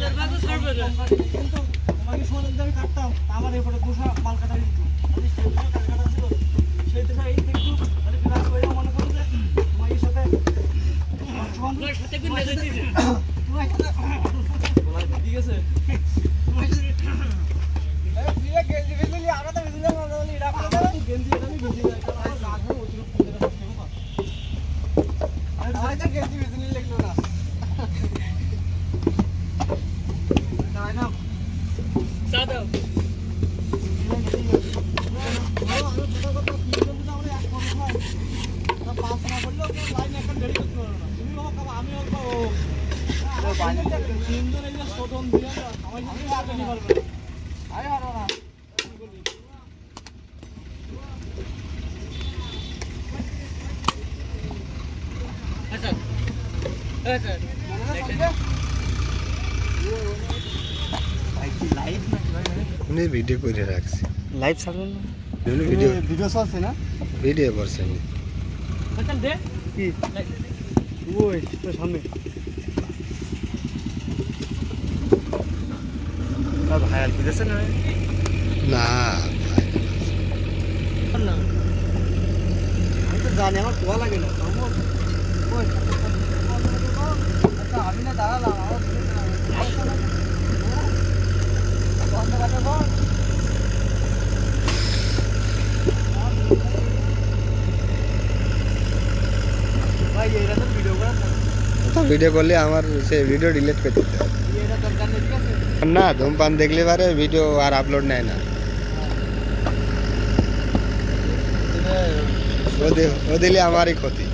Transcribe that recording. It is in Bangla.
কিন্তু তোমাকে সময় আমি কাটতাম আমার এরপরে দুশো মাল কাটা দিত আমি সেই দুশো কাটা ছিল সেই দুশো এই একটু মানে বিরাজ করে মনে করো যে তোমার এর সাথে ঠিক আছে ভিডিও করে রাখছি লাইভ ছাড়বেন না ভিডিও ভিডিও চলছে না ভিডিও করছেন দে কি ওই তো সামনে ভাইরাল বুঝেছে না না আমি তো জানি আমার কোয়া লাগে না আচ্ছা আমি না দাঁড়ালাম ভাই এরা তো ভিডিও করা তো ভিডিও করলে আমার সে ভিডিও ডিলিট করে দিতে হবে এটা দরকার নেই ঠিক আছে না ধূমপান দেখলে পারে ভিডিও আর আপলোড নেয় না ও দিলে আমারই ক্ষতি